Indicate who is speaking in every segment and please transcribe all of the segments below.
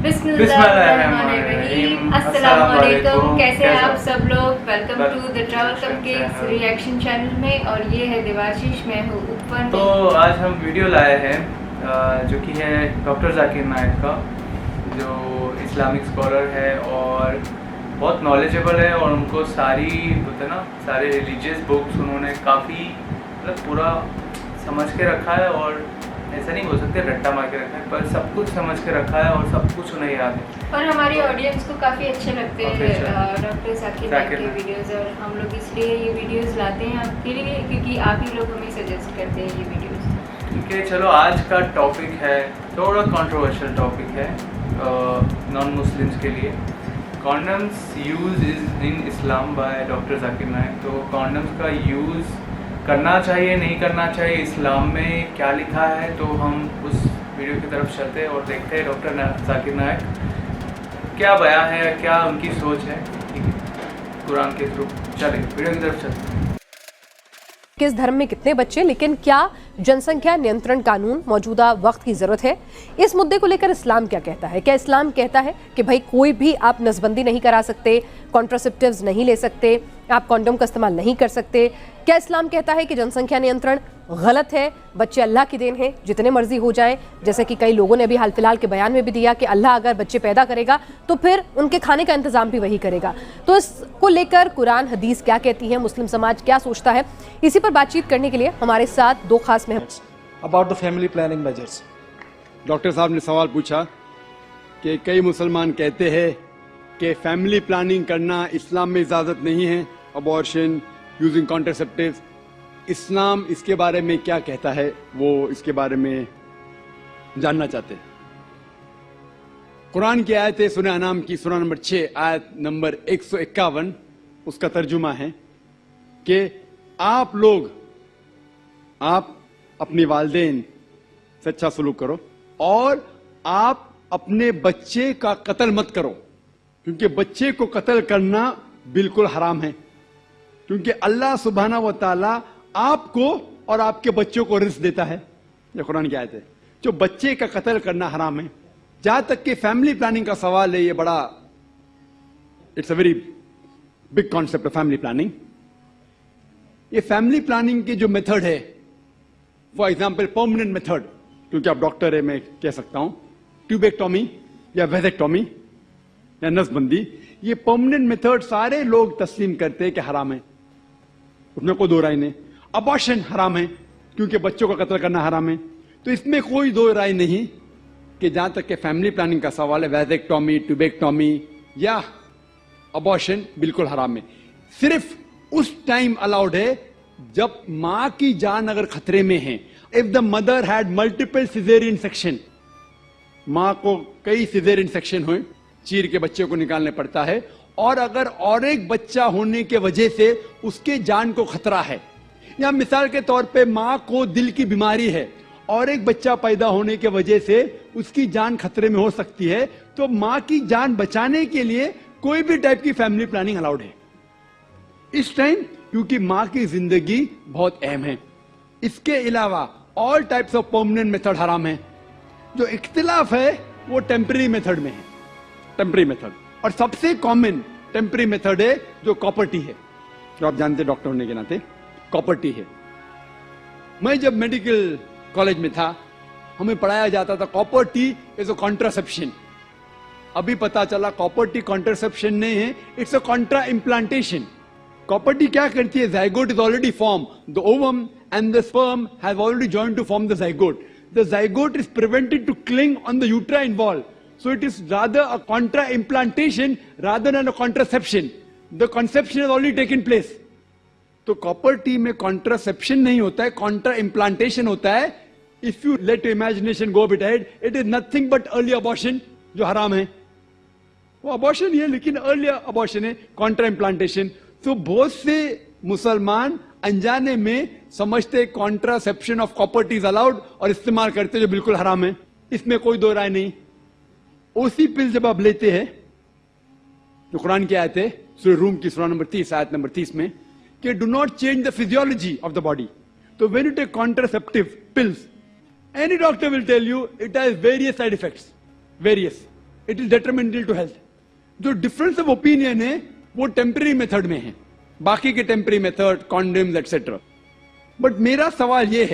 Speaker 1: बिस्मिल्लाहिर्रहमानिर्रहीम। अस्सलाम वालेकुम। कैसे हैं आप सब लोग? Welcome to the travel cupcakes reaction channel में। और ये है देवाशीष, मैं हूँ उपवन।
Speaker 2: तो आज हम वीडियो लाए हैं जो कि है डॉक्टर जाकिर नायक का, जो इस्लामिक स्कॉलर है और बहुत नॉलेजेबल है। और उनको सारी होते ना सारे रिलीजियस बुक्स उन्होंने काफ़ी मतलब पूरा समझ के रखा है। और ऐसा नहीं बोल सकते रट्टा मार के रखा है, पर सब कुछ समझ के रखा है और सब कुछ उन्हें याद है।
Speaker 1: और हमारी ऑडियंस को काफ़ी अच्छे लगते हैं डॉक्टर जाकिर नायक के वीडियोज़। और हम लोग इसलिए ये वीडियोज़ लाते हैं आपके लिए, क्योंकि आप ही लोग हमें सजेस्ट करते हैं ये वीडियोज़।
Speaker 2: ठीक है, चलो आज का टॉपिक है थोड़ा कंट्रोवर्शियल टॉपिक है नॉन मुस्लिम्स के लिए। Condoms use is in Islam by doctor Zakir Naik. तो कॉन्डम्स का यूज़ करना चाहिए नहीं करना चाहिए, इस्लाम में क्या लिखा है, तो हम उस वीडियो की तरफ चलते हैं और देखते हैं डॉक्टर जाकिर नायक क्या बयां है, क्या उनकी सोच है कुरान के थ्रू। चलिए वीडियो की तरफ चलते हैं।
Speaker 3: किस धर्म में कितने बच्चे, लेकिन क्या जनसंख्या नियंत्रण कानून मौजूदा वक्त की जरूरत है? इस मुद्दे को लेकर इस्लाम क्या कहता है? क्या इस्लाम कहता है कि भाई कोई भी आप नसबंदी नहीं करा सकते, कॉन्ट्रासेप्टिव्स नहीं ले सकते, आप कॉन्डोम का इस्तेमाल नहीं कर सकते? क्या इस्लाम कहता है कि जनसंख्या नियंत्रण गलत है, बच्चे अल्लाह की देन है, जितने मर्जी हो जाएं? जैसे कि कई लोगों ने अभी हाल फिलहाल के बयान में भी दिया कि अल्लाह अगर बच्चे पैदा करेगा तो फिर उनके खाने का इंतजाम भी वही करेगा। तो इसको लेकर कुरान हदीस क्या कहती है, मुस्लिम समाज क्या सोचता है, इसी पर बातचीत करने के लिए हमारे साथ दो खास मेहमान।
Speaker 4: About the family planning measures, doctor साहब ने सवाल पूछा कि कई मुसलमान कहते हैं कि फैमिली प्लानिंग करना इस्लाम में इजाज़त नहीं है, अबॉर्शन, यूजिंग कॉन्ट्रासेप्टिव्स। इस्लाम इसके बारे में क्या कहता है, वो इसके बारे में जानना चाहते हैं। कुरान की आयत है सूरह अनाम की सूरह नंबर 6 आयत नंबर 151, उसका तर्जुमा है कि आप अपनी वालिदैन से अच्छा सलूक करो और आप अपने बच्चे का कत्ल मत करो, क्योंकि बच्चे को कत्ल करना बिल्कुल हराम है। क्योंकि अल्लाह सुब्हाना व तआला आपको और आपके बच्चों को रिस्क देता है। ये कुरान की आयत है। जो बच्चे का कत्ल करना हराम है। जहां तक कि फैमिली प्लानिंग का सवाल है, ये बड़ा it's a very big concept of family planning. ये फैमिली प्लानिंग की जो मेथड है, फॉर एग्जाम्पल परमानेंट मेथड, क्योंकि आप डॉक्टर है मैं कह सकता हूं, ट्यूबेक्टोमी या वेजेक्टोमी या नसबंदी, ये परमानेंट मेथड सारे लोग तस्लीम करते हैं कि हराम है, उसमें कोई दो राय नहीं। अबॉर्शन हराम है क्योंकि बच्चों का कत्ल करना हराम है। तो इसमें कोई दो राय नहीं कि जहां तक कि फैमिली प्लानिंग का सवाल है, वेजेक्टोमी, ट्यूबेक्टोमी या अबॉर्शन बिल्कुल हराम है। सिर्फ उस टाइम अलाउड है जब मां की जान अगर खतरे में है। If the mother had multiple caesarean section, मां को कई सिजेरियन सेक्शन हुए, चीर के बच्चे को निकालने पड़ता है, और अगर और एक बच्चा होने के वजह से उसके जान को खतरा है, या मिसाल के तौर पे मां को दिल की बीमारी है और एक बच्चा पैदा होने के वजह से उसकी जान खतरे में हो सकती है, तो मां की जान बचाने के लिए कोई भी टाइप की फैमिली प्लानिंग अलाउड है इस टाइम, क्योंकि मां की जिंदगी बहुत अहम है। इसके अलावा all types of permanent method हराम है। जो इख्तिलाफ है वो टेम्पररी मेथड में है, टेम्पररी मेथड। और सबसे कॉमन टेम्पररी मेथड है जो कॉपर टी है, जो आप जानते डॉक्टर होने के नाते कॉपर टी है। मैं जब मेडिकल कॉलेज में था, हमें पढ़ाया जाता था copper T is a contraception. अभी पता चला कॉपर टी कॉन्ट्रासेप्शन नहीं है, it's a Contra implantation. Copper T क्या करती है? zygote is already formed, the ovum and the sperm have already joined to form the zygote. The zygote is prevented to cling on the uterine wall, so it is rather a contra implantation rather than a contraception. The conception has already taken place. तो copper T में contraception नहीं होता है, Contra implantation होता है। If you let your imagination go bit ahead, it is nothing but early abortion, जो हराम है। वो अबॉर्शन ही है लेकिन अर्ली अबॉर्शन है, कॉन्ट्रा इम्प्लांटेशन। तो बहुत से मुसलमान अनजाने में समझते contraception of copper T is allowed और इस्तेमाल करते, जो बिल्कुल हराम है। इसमें कोई दो राय नहीं। ओसी पिल जब आप लेते हैं, जो कुरान की आयत है सूरह रूम की सूरह नंबर 30 आयत नंबर 30 में, कि do not change the physiology of the body. तो when you take contraceptive pills, any doctor will tell you it has various side effects, various. It is detrimental to health. जो difference of opinion है वो temporary method में है, बाकी के temporary method, condoms etcetera. But मेरा सवाल यह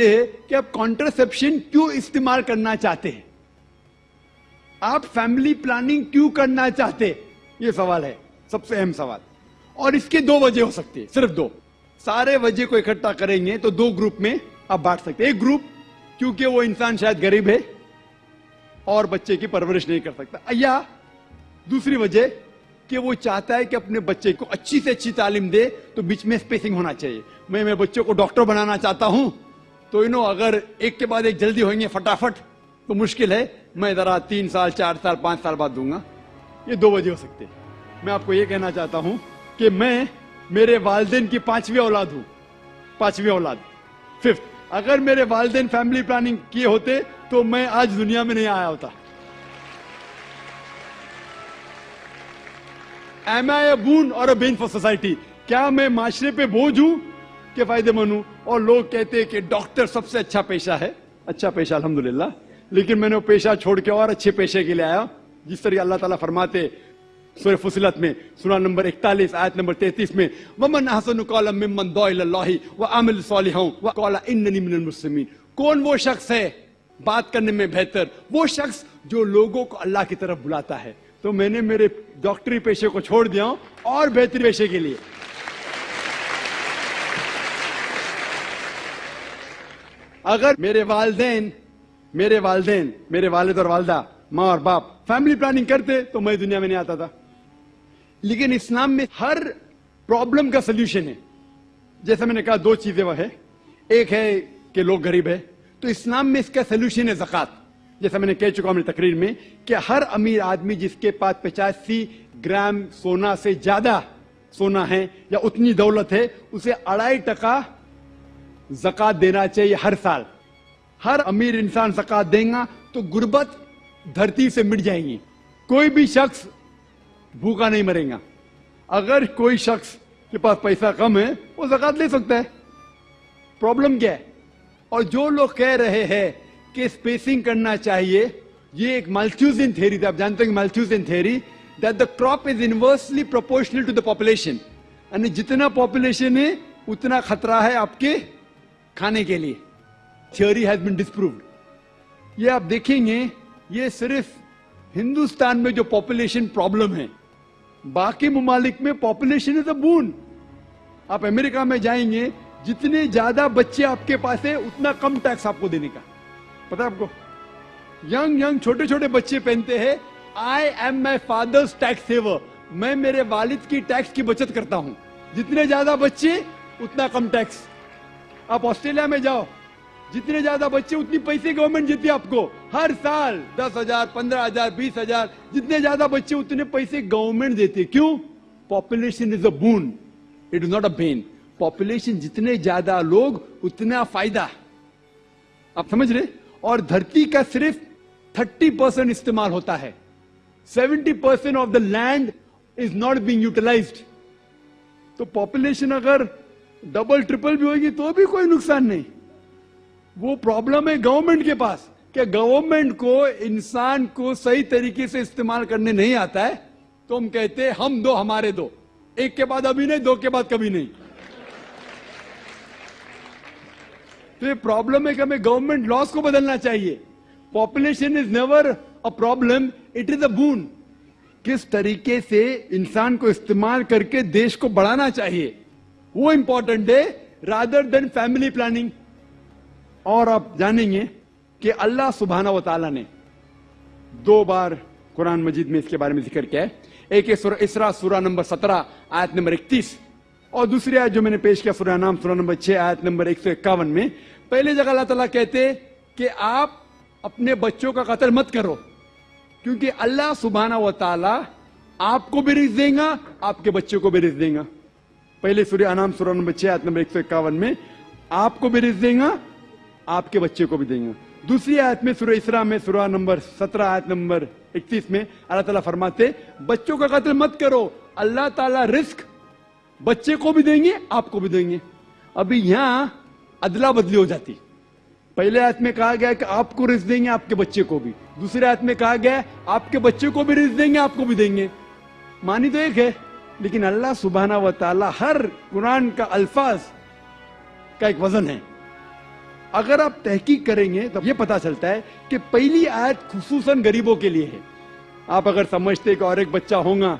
Speaker 4: है कि आप कॉन्ट्रासेप्शन क्यों इस्तेमाल करना चाहते हैं, आप फैमिली प्लानिंग क्यों करना चाहते, ये सवाल है, सबसे अहम सवाल। और इसके दो वजह हो सकती है, सिर्फ दो। सारे वजह को इकट्ठा करेंगे तो दो ग्रुप में आप बांट सकते हैं। एक ग्रुप क्योंकि वो इंसान शायद गरीब है और बच्चे की परवरिश नहीं कर सकता, या दूसरी वजह कि वो चाहता है कि अपने बच्चे को अच्छी से अच्छी तालीम दे, तो बीच में स्पेसिंग होना चाहिए। मैं मेरे बच्चों को डॉक्टर बनाना चाहता हूं, तो अगर एक के बाद एक जल्दी होंगे फटाफट तो मुश्किल है, मैं जरा 3 साल 4 साल 5 साल बाद दूंगा। ये दो वजह हो सकती है। मैं आपको ये कहना चाहता हूं कि मैं मेरे वालिदैन की 5वीं औलाद हूं, 5वीं औलाद, 5th। अगर मेरे वालिदैन फैमिली प्लानिंग किए होते तो मैं आज दुनिया में नहीं आया होता। Am I a boon or a bane for society? क्या मैं माशरे पे बोझ हूं कि फायदेमंद हूं? और लोग कहते हैं कि डॉक्टर सबसे अच्छा पेशा है। अच्छा पेशा अल्हम्दुलिल्लाह, लेकिन मैंने वो पेशा छोड़ के और अच्छे पेशे के लिए आया। जिस तरह अल्लाह ताला फरमाते सूरह फुसिलत में, सूरा नंबर 41 आयत नंबर 33 में, वमन अहसनु क़ौलन मिम्मन दुआ इलल्लाहि व अमिल सालिहान व क़ाला इन्ननी मिनल मुस्लिमीन। कौन वो शख्स है बात करने में बेहतर? वो शख्स जो लोगों को अल्लाह की तरफ बुलाता है। तो मैंने मेरे डॉक्टरी पेशे को छोड़ दिया और बेहतरी पेशे के लिए। अगर मेरे वालिदैन, मेरे वालिद और वालिदा, माँ और बाप फैमिली प्लानिंग करते तो मैं दुनिया में नहीं आता था। लेकिन इस्लाम में हर प्रॉब्लम का सलूशन है। जैसे मैंने कहा, दो चीजें वह है, एक है कि लोग गरीब है, तो इस्लाम में इसका सलूशन है ज़कात। जैसा मैंने कह चुका हूं अपनी तकरीर में कि हर अमीर आदमी जिसके पास 85 ग्राम सोना से ज्यादा सोना है या उतनी दौलत है, उसे 2.5% ज़कात देना चाहिए हर साल। हर अमीर इंसान ज़कात देगा तो गुर्बत धरती से मिट जाएगी, कोई भी शख्स भूखा नहीं मरेगा। अगर कोई शख्स के पास पैसा कम है वो ज़कात ले सकता है, प्रॉब्लम क्या है? और जो लोग कह रहे हैं कि स्पेसिंग करना चाहिए, ये एक माल्थ्यूसियन थ्योरी थी। आप जानते हैं Malthusian theory, that the crop is inversely proportional to the population, यानी जितना पॉपुलेशन है उतना खतरा है आपके खाने के लिए। Theory has been disproved. ये आप देखेंगे, ये सिर्फ हिंदुस्तान में जो पॉपुलेशन प्रॉब्लम है, बाकी ममालिक में पॉपुलेशन इज अ बून। आप अमेरिका में जाएंगे, जितने ज्यादा बच्चे आपके पास है उतना कम टैक्स आपको देने का। पता है आपको, यंग छोटे छोटे बच्चे पहनते हैं, I am my father's tax saver, मैं मेरे वालिद की टैक्स की बचत करता हूं। जितने ज्यादा बच्चे उतना कम टैक्स। आप ऑस्ट्रेलिया में जाओ, जितने ज्यादा बच्चे उतनी पैसे गवर्नमेंट देती है आपको हर साल, 10,000 15,000 20,000। जितने ज्यादा बच्चे उतने पैसे गवर्नमेंट देती है। क्यों? Population is a boon, it is not a Ben. Population जितने ज्यादा लोग उतना फायदा। आप समझ रहे? और धरती का सिर्फ 30% इस्तेमाल होता है, 70% of the land is not being utilized. तो पॉपुलेशन अगर डबल ट्रिपल भी होगी तो भी कोई नुकसान नहीं। वो प्रॉब्लम है गवर्नमेंट के पास, कि गवर्नमेंट को इंसान को सही तरीके से इस्तेमाल करने नहीं आता है। तो हम कहते हैं हम दो हमारे दो, एक के बाद अभी नहीं, दो के बाद कभी नहीं। तो ये प्रॉब्लम है कि हमें गवर्नमेंट लॉस को बदलना चाहिए। Population is never a problem, it is a boon. किस तरीके से इंसान को इस्तेमाल करके देश को बढ़ाना चाहिए वो इंपॉर्टेंट है, रादर देन फैमिली प्लानिंग। और आप जानेंगे कि अल्लाह सुब्हाना व तआला ने 2 बार कुरान मजीद में इसके बारे में जिक्र किया है। एक है सूरह इसरा सूरा नंबर 17 आयत नंबर 31, और दूसरी आयत जो मैंने पेश किया सूरह नाम सूरा नंबर 6 आयत नंबर 151 में। पहले जगह अल्लाह ताला कहते कि आप अपने बच्चों का कत्ल मत करो, क्योंकि अल्लाह सुब्हाना व तआला आपको भी रिज़्क़ देगा, आपके बच्चों को भी रिज़्क़ देगा। पहले सूरह अनाम सूरा नंबर 6 आयत नंबर 151 में आपको भी रिज़्क़ देगा, आपके बच्चे को भी देंगे। दूसरी आयत में सूरह इसरा में सूरा नंबर 17 आयत नंबर 31 में अल्लाह ताला फरमाते बच्चों का कत्ल मत करो, अल्लाह ताला रिस्क बच्चे को भी देंगे, आपको भी देंगे। अभी यहां अदला बदली हो जाती, पहले आयत में कहा गया है कि आपको रिस्क देंगे, आपके बच्चे को भी। दूसरे आयत में कहा गया है आपके बच्चे को भी रिस्क देंगे, आपको भी देंगे। मानी तो एक है, लेकिन अल्लाह सुब्हाना व तआला हर कुरान का अल्फाज का एक वजन है। अगर आप तहकीक करेंगे तो ये पता चलता है कि पहली आयत खुसूसन गरीबों के लिए है। आप अगर समझते कि और एक बच्चा होगा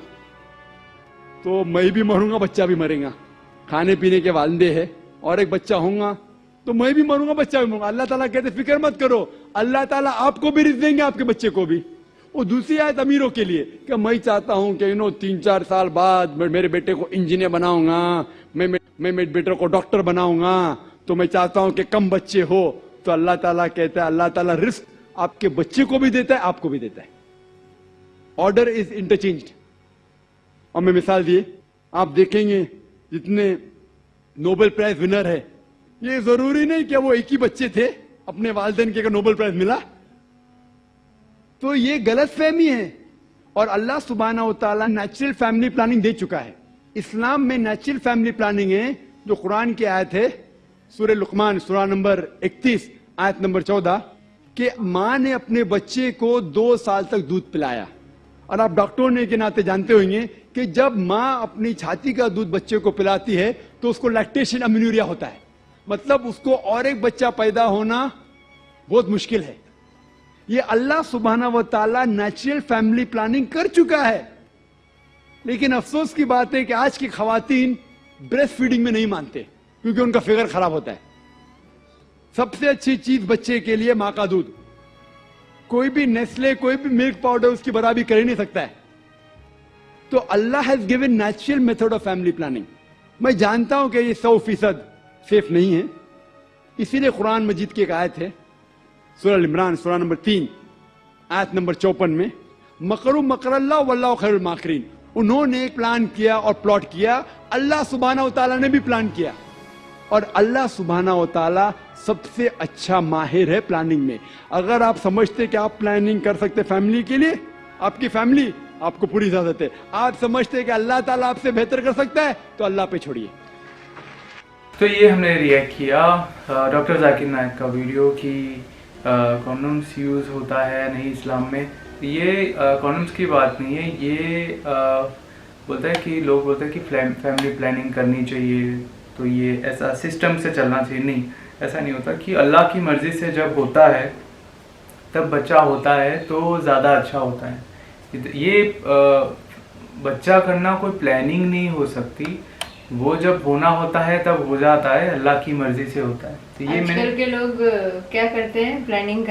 Speaker 4: तो मैं भी मरूंगा, बच्चा भी मरेगा, खाने पीने के वादे है, और एक बच्चा होगा तो मैं भी मरूंगा, बच्चा भी मरूंगा। अल्लाह ताला कहते फिक्र मत करो, अल्लाह ताला आपको भी रिस्क देंगे, आपके बच्चे को भी। और दूसरी आयत अमीरों के लिए कि मैं चाहता हूं कि 3-4 साल बाद मैं मेरे बेटे को इंजीनियर बनाऊंगा, मैं मेरे बेटे को डॉक्टर बनाऊंगा, तो मैं चाहता हूं कि कम बच्चे हो। तो अल्लाह ताला कहता है, अल्लाह ताला रिस्क आपके बच्चे को भी देता है, आपको भी देता है। Order is interchanged. और मैं मिसाल दिए, आप देखेंगे जितने नोबेल प्राइज विनर है, ये जरूरी नहीं कि वो एक ही बच्चे थे, अपने वालिदैन के नोबेल प्राइज मिला। तो ये गलत फहमी है। और अल्लाह सुब्हानहू व तआला नेचुरल फैमिली प्लानिंग दे चुका है। इस्लाम में नेचुरल फैमिली प्लानिंग है, जो कुरान की आयत है सूरह लुकमान सूरा नंबर 31 आयत नंबर 14 कि मां ने अपने बच्चे को 2 साल तक दूध पिलाया। और आप डॉक्टर होने के नाते जानते होंगे कि जब मां अपनी छाती का दूध बच्चे को पिलाती है तो उसको लैक्टेशन अमेन्यूरिया होता है, मतलब उसको और एक बच्चा पैदा होना बहुत मुश्किल है। ये अल्लाह सुब्हाना व तआला नेचुरल फैमिली प्लानिंग कर चुका है। लेकिन अफसोस की बात है कि आज की खवातीन ब्रेस्ट फीडिंग में नहीं मानते, क्योंकि उनका फिगर खराब होता है। सबसे अच्छी चीज बच्चे के लिए मां का दूध। कोई भी नेस्ले, कोई भी मिल्क पाउडर उसकी बराबरी कर ही नहीं सकता है। तो अल्लाह has given natural method of family planning. मैं जानता हूं कि ये 100% सेफ नहीं है, इसीलिए कुरान मजीद की एक आयत है सूरह इमरान सूरा नंबर 3 आयत नंबर 54 में, मकरू मकरल्लाह वल्लाहु खैरुल माकिरीन। उन्होंने एक प्लान किया और प्लॉट किया, अल्लाह सुब्हानहू व तआला ने भी प्लान किया। और अल्लाह सुब्हानहू व तआला सबसे अच्छा माहिर है प्लानिंग में। अगर आप समझते कि आप प्लानिंग कर सकते फैमिली के लिए, आपकी फैमिली, आपको पूरी इजाजत है। आप समझते कि अल्लाह ताला आपसे बेहतर कर सकता है, तो अल्लाह पे छोड़िए।
Speaker 2: तो ये हमने रिएक्ट किया डॉक्टर जाकिर नायक का वीडियो कि कॉन्डोम्स यूज़ होता है नहीं इस्लाम में। ये कॉन्डोम्स की बात नहीं है, ये बोलता है कि लोग बोलते हैं कि फैमिली प्लानिंग करनी चाहिए, तो ये ऐसा सिस्टम से चलना चाहिए। नहीं, ऐसा नहीं होता कि अल्लाह की मर्ज़ी से जब होता है तब बच्चा होता है तो ज़्यादा अच्छा होता है। ये बच्चा करना कोई प्लानिंग नहीं हो सकती, वो जब होना होता है तब हो जाता है, अल्लाह की मर्जी से होता है। तो ये
Speaker 1: आजकल के लोग क्या करते हैं, प्लानिंग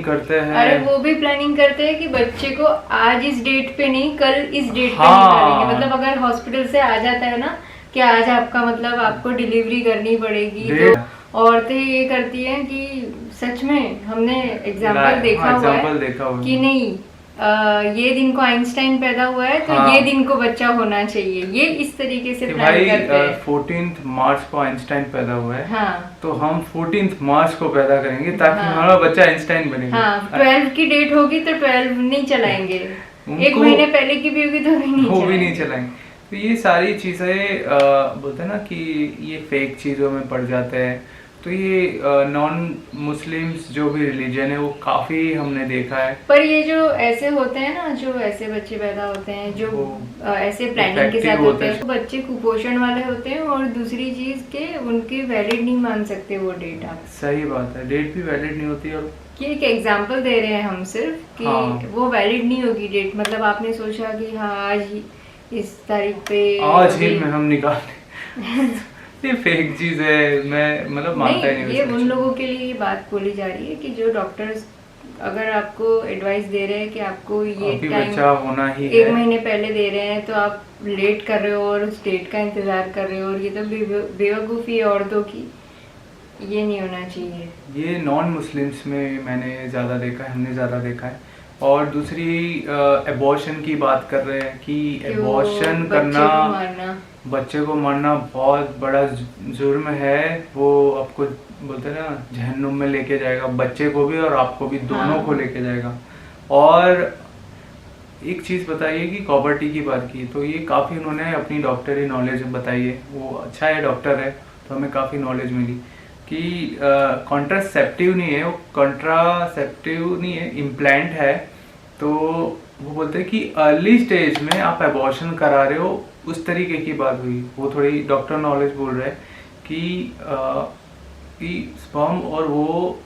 Speaker 1: करते हैं।
Speaker 2: अरे
Speaker 1: वो भी प्लानिंग करते हैं कि बच्चे को आज इस डेट पे नहीं, कल इस डेट पे निकालेंगे। मतलब अगर हॉस्पिटल से आ जाता है ना कि आज आपका मतलब आपको डिलीवरी करनी पड़ेगी, तो औरतें ये करती हैं कि सच में हमने एग्जाम्पल देखा हुआ है कि नहीं ये दिन को आइंस्टाइन पैदा हुआ है तो ये दिन को बच्चा होना चाहिए। ये इस तरीके से प्लान करते हैं।
Speaker 2: 14 मार्च को आइंस्टाइन पैदा हुआ है,
Speaker 1: हाँ,
Speaker 2: तो हम 14 मार्च को पैदा करेंगे ताकि हमारा बच्चा आइंस्टाइन बनेगा।
Speaker 1: हाँ, 12 की डेट होगी तो 12 नहीं चलाएंगे, एक महीने पहले की भी होगी तो भी नहीं चलाएंगे।
Speaker 2: तो ये सारी चीजें बोलते हैं ना कि ये फेक चीजों में पड़ जाते हैं। तो ये नॉन मुस्लिम्स जो भी रिलीजन है वो काफी हमने देखा है।
Speaker 1: पर ये जो ऐसे होते हैं ना, जो ऐसे बच्चे पैदा होते हैं जो ऐसे प्लानिंग के साथ होते हैं, बच्चे कुपोषण वाले होते हैं। और दूसरी चीज के उनके वैलिड नहीं मान सकते वो डेट। आप
Speaker 2: सही बात है, डेट भी वैलिड नहीं होती। और
Speaker 1: कि एक एग्जांपल दे रहे हैं हम सिर्फ कि वो वैलिड नहीं होगी डेट। मतलब आपने सोचा कि हाँ आज इस तारीख पे
Speaker 2: आज ही में हम निकाल ये फेक चीज है, मैं मतलब मानता ही नहीं।
Speaker 1: ये उन लोगों के लिए ये बात बोली जा रही है कि जो डॉक्टर्स अगर आपको एडवाइस दे रहे हैं कि आपको ये टाइम
Speaker 2: होना ही
Speaker 1: एक महीने पहले दे रहे हैं, तो आप लेट कर रहे हो और उस डेट का इंतजार कर रहे हो, और ये तो बेवकूफ़ी है औरतों की। ये नहीं होना चाहिए।
Speaker 2: ये नॉन मुस्लिम्स में मैंने ज़्यादा देखा है, हमने ज़्यादा देखा है। और दूसरी एबॉर्शन की बात कर रहे हैं कि एबॉर्शन करना, बच्चे को मारना बहुत बड़ा जुर्म है। वो आपको बोलते हैं ना जहन्नुम में लेके जाएगा, बच्चे को भी और आपको भी, दोनों को लेके जाएगा। और एक चीज़ बताइए कि कॉपर्टी की बात की, तो ये काफ़ी उन्होंने अपनी डॉक्टरी नॉलेज बताई है। वो अच्छा है, डॉक्टर है, तो हमें काफ़ी नॉलेज मिली کہ कॉन्ट्रासेप्टिव नहीं है, वो कॉन्ट्रासेप्टिव नहीं है, इम्प्लांट है। तो वो बोलते हैं कि अर्ली स्टेज में आप एबॉर्शन करा रहे हो, उस तरीके की बात हुई। वो थोड़ी डॉक्टर नॉलेज बोल रहे हैं कि स्पर्म और वो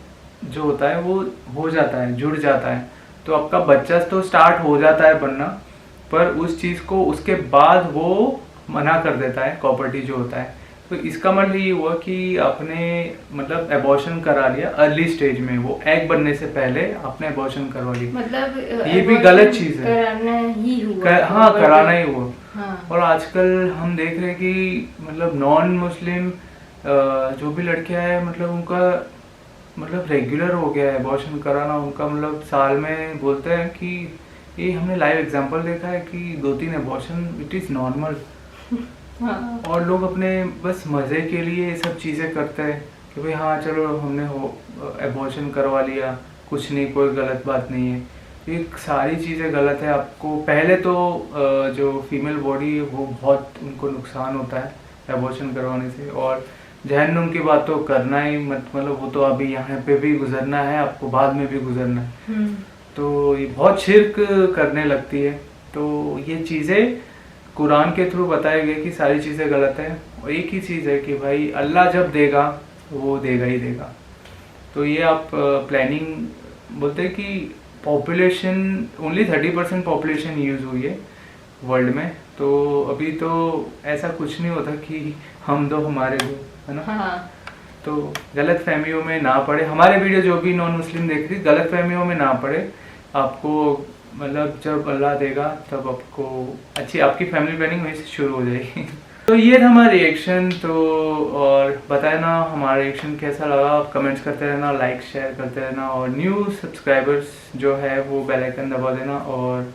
Speaker 2: जो होता है वो हो जाता है, जुड़ जाता है, तो आपका बच्चा तो स्टार्ट हो जाता है बनना, पर उस चीज़ को उसके बाद वो मना कर देता है, कॉपर्टी जो होता है। तो इसका मतलब ये हुआ कि आपने मतलब एबॉर्शन करा लिया अर्ली स्टेज में, वो एग बनने से पहले आपने एबॉर्शन करवा ली।
Speaker 1: मतलब
Speaker 2: ये भी गलत चीज़ है,
Speaker 1: कराना ही हुआ।
Speaker 2: हाँ कराना ही हुआ।
Speaker 1: हाँ।
Speaker 2: और आजकल हम देख रहे हैं कि मतलब नॉन मुस्लिम जो भी लड़कियां हैं, मतलब उनका मतलब रेगुलर हो गया है एबॉर्शन कराना उनका। मतलब साल में बोलते हैं कि ये हमने लाइव एग्जांपल देखा है कि 2-3 एबॉर्शन, इट इज़ नॉर्मल।
Speaker 1: हाँ।
Speaker 2: और लोग अपने बस मज़े के लिए ये सब चीज़ें करते हैं कि भाई हाँ चलो हमने एबॉर्शन करवा लिया, कुछ नहीं, कोई गलत बात नहीं है। ये सारी चीज़ें गलत है। आपको पहले तो जो फीमेल बॉडी है वो बहुत उनको नुकसान होता है एबॉर्शन करवाने से, और जहन्नुम की बात तो करना ही मत, मतलब वो तो अभी यहाँ पे भी गुजरना है, आपको बाद में भी गुजरना है। तो ये बहुत शिर्क करने लगती है। तो ये चीज़ें कुरान के थ्रू बताया गया कि सारी चीज़ें गलत है, और एक ही चीज़ है कि भाई अल्लाह जब देगा वो देगा ही देगा। तो ये आप प्लानिंग बोलते हैं कि पॉपुलेशन ओनली 30% पॉपुलेशन यूज़ हुई है वर्ल्ड में। तो अभी तो ऐसा कुछ नहीं होता कि हम दो हमारे दो, है ना।
Speaker 1: हाँ।
Speaker 2: तो गलत फहमियों में ना पड़े, हमारे वीडियो जो भी नॉन मुस्लिम देख रही गलत फहमियों में ना पड़े। आपको मतलब जब अल्लाह देगा तब आपको अच्छी आपकी फैमिली प्लानिंग वहीं से शुरू हो जाएगी। तो ये था हमारा रिएक्शन। तो और बताए ना हमारा रिएक्शन कैसा लगा, आप कमेंट्स करते रहना, लाइक शेयर करते रहना, और न्यू सब्सक्राइबर्स जो है वो बेल आइकन दबा देना, और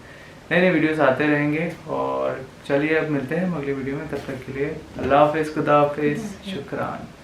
Speaker 2: नए नए वीडियोस आते रहेंगे। और चलिए अब मिलते हैं अगली वीडियो में, तब तक के लिए अल्लाह हाफिज़, खुदा हाफिज़, शुक्रान।